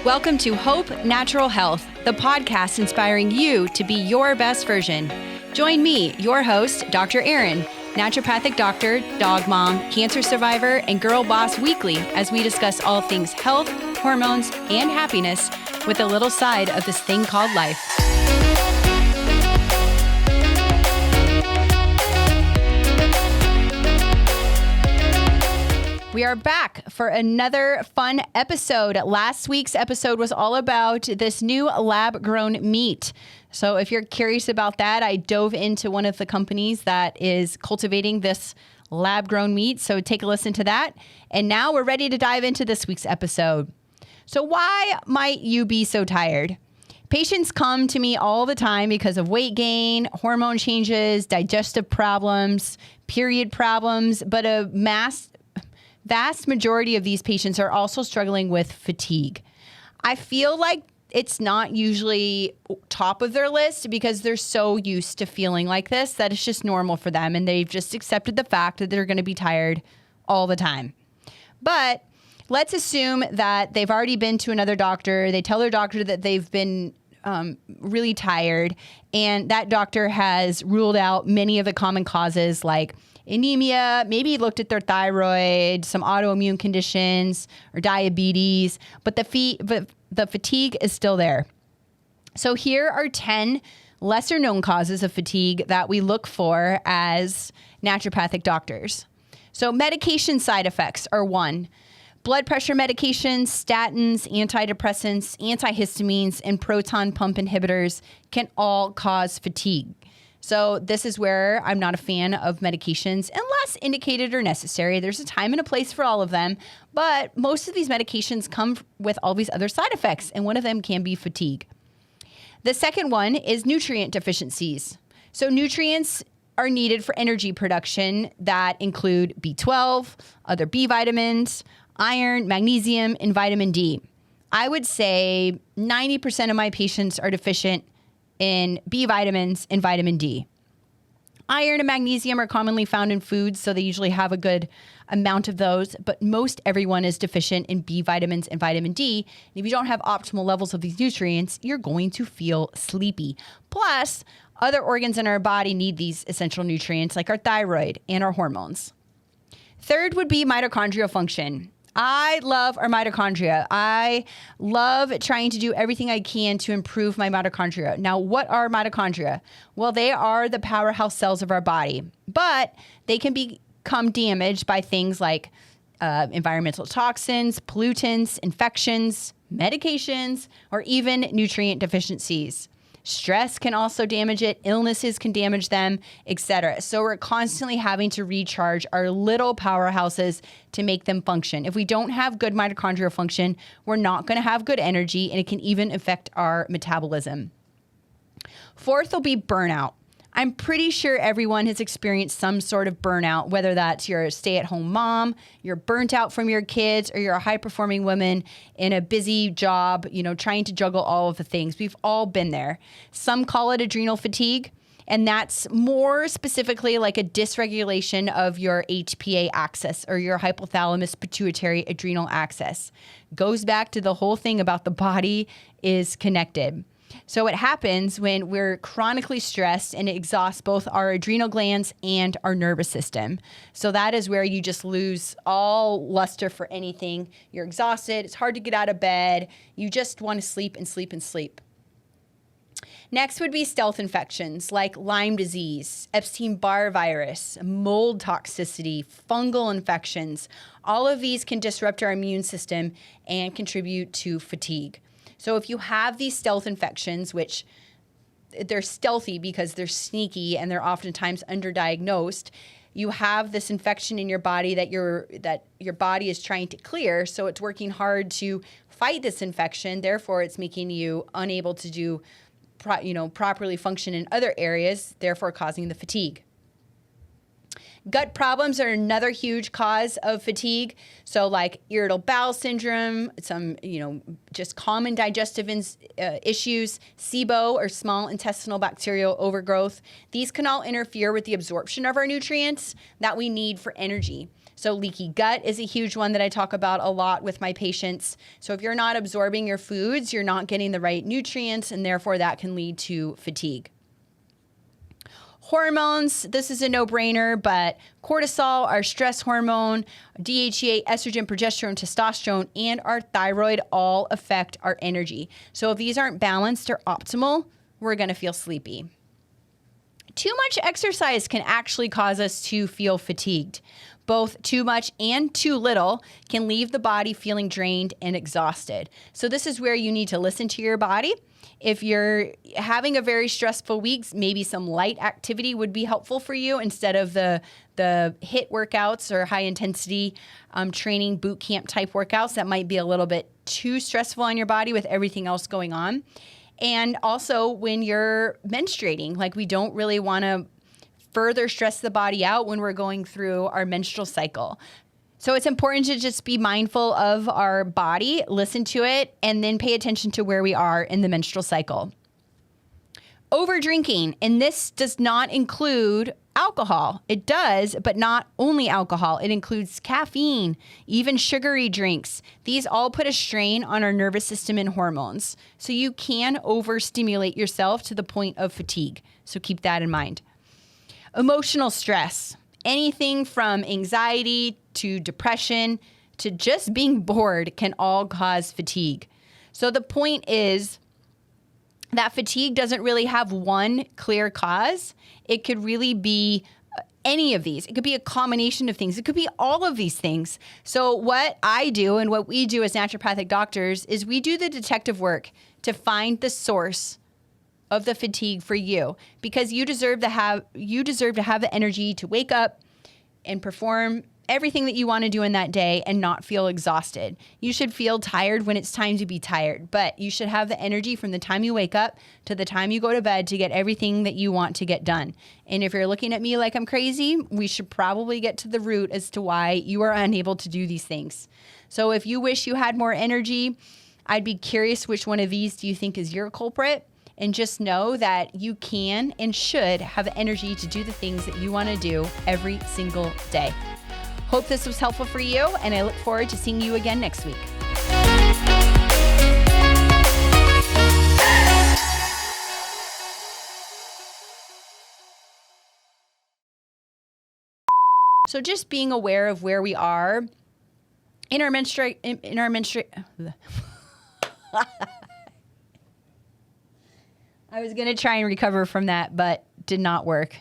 Welcome to Hope Natural Health, the podcast inspiring you to be your best version. Join me, your host, Dr. Erin, naturopathic doctor, dog mom, cancer survivor, and girl boss weekly as we discuss all things health, hormones, and happiness with a little side of this thing called life. We are back for another fun episode. Last week's episode was all about this new lab-grown meat. So if you're curious about that, I dove into one of the companies that is cultivating this lab-grown meat. So take a listen to that. And now we're ready to dive into this week's episode. So why might you be so tired? Patients come to me all the time because of weight gain, hormone changes, digestive problems, period problems, but a vast majority of these patients are also struggling with fatigue. I feel like it's not usually top of their list because they're so used to feeling like this that it's just normal for them and they've just accepted the fact that they're going to be tired all the time. But let's assume that they've already been to another doctor. They tell their doctor that they've been really tired, and that doctor has ruled out many of the common causes like anemia, maybe looked at their thyroid, some autoimmune conditions, or diabetes, but the fatigue is still there. So here are 10 lesser known causes of fatigue that we look for as naturopathic doctors. So medication side effects are one. Blood pressure medications, statins, antidepressants, antihistamines, and proton pump inhibitors can all cause fatigue. So this is where I'm not a fan of medications unless indicated or necessary. There's a time and a place for all of them, but most of these medications come with all these other side effects, and one of them can be fatigue. The second one is nutrient deficiencies. So nutrients are needed for energy production that include B12, other B vitamins, iron, magnesium, and vitamin D. I would say 90% of my patients are deficient in B vitamins and vitamin D. Iron and magnesium are commonly found in foods, so they usually have a good amount of those, but most everyone is deficient in B vitamins and vitamin D. And if you don't have optimal levels of these nutrients, you're going to feel sleepy. Plus, other organs in our body need these essential nutrients like our thyroid and our hormones. Third would be mitochondrial function. I love our mitochondria. I love trying to do everything I can to improve my mitochondria. Now, what are mitochondria? Well, they are the powerhouse cells of our body, but they can become damaged by things like environmental toxins, pollutants, infections, medications, or even nutrient deficiencies. Stress can also damage it, illnesses can damage them, etc. So we're constantly having to recharge our little powerhouses to make them function. If we don't have good mitochondrial function, we're not going to have good energy, and it can even affect our metabolism. Fourth will be burnout. I'm pretty sure everyone has experienced some sort of burnout, whether that's you're a stay-at-home mom, you're burnt out from your kids, or you're a high-performing woman in a busy job, trying to juggle all of the things. We've all been there. Some call it adrenal fatigue, and that's more specifically like a dysregulation of your HPA axis or your hypothalamus pituitary adrenal axis. Goes back to the whole thing about the body is connected. So it happens when we're chronically stressed and it exhausts both our adrenal glands and our nervous system. So that is where you just lose all luster for anything. You're exhausted. It's hard to get out of bed. You just want to sleep and sleep and sleep. Next would be stealth infections like Lyme disease, Epstein-Barr virus, mold toxicity, fungal infections. All of these can disrupt our immune system and contribute to fatigue. So if you have these stealth infections, which they're stealthy because they're sneaky and they're oftentimes underdiagnosed, you have this infection in your body that your body is trying to clear. So it's working hard to fight this infection. Therefore, it's making you unable to do properly function in other areas, therefore causing the fatigue. Gut problems are another huge cause of fatigue. So like irritable bowel syndrome, some, just common digestive issues, SIBO or small intestinal bacterial overgrowth. These can all interfere with the absorption of our nutrients that we need for energy. So leaky gut is a huge one that I talk about a lot with my patients. So if you're not absorbing your foods, you're not getting the right nutrients, and therefore that can lead to fatigue. Hormones, this is a no-brainer, but cortisol, our stress hormone, DHEA, estrogen, progesterone, testosterone, and our thyroid all affect our energy. So if these aren't balanced or optimal, we're going to feel sleepy. Too much exercise can actually cause us to feel fatigued. Both too much and too little can leave the body feeling drained and exhausted. So this is where you need to listen to your body. If you're having a very stressful week, maybe some light activity would be helpful for you instead of the HIIT workouts or high intensity training boot camp type workouts that might be a little bit too stressful on your body with everything else going on. And also when you're menstruating, like we don't really want to further stress the body out when we're going through our menstrual cycle. So it's important to just be mindful of our body, listen to it, and then pay attention to where we are in the menstrual cycle. Over drinking, and this does not include alcohol. It does, but not only alcohol. It includes caffeine, even sugary drinks. These all put a strain on our nervous system and hormones. So you can overstimulate yourself to the point of fatigue. So keep that in mind. Emotional stress, anything from anxiety to depression to just being bored can all cause fatigue. So the point is that fatigue doesn't really have one clear cause. It could really be any of these. It could be a combination of things. It could be all of these things. So what I do and what we do as naturopathic doctors is we do the detective work to find the source of the fatigue for you, because you deserve to have the energy to wake up and perform everything that you want to do in that day and not feel exhausted. You should feel tired when it's time to be tired, but you should have the energy from the time you wake up to the time you go to bed to get everything that you want to get done. And if you're looking at me like I'm crazy, we should probably get to the root as to why you are unable to do these things. So if you wish you had more energy, I'd be curious which one of these do you think is your culprit? And just know that you can and should have energy to do the things that you want to do every single day. Hope this was helpful for you, and I look forward to seeing you again next week. So just being aware of where we are in our I was going to try and recover from that, but did not work.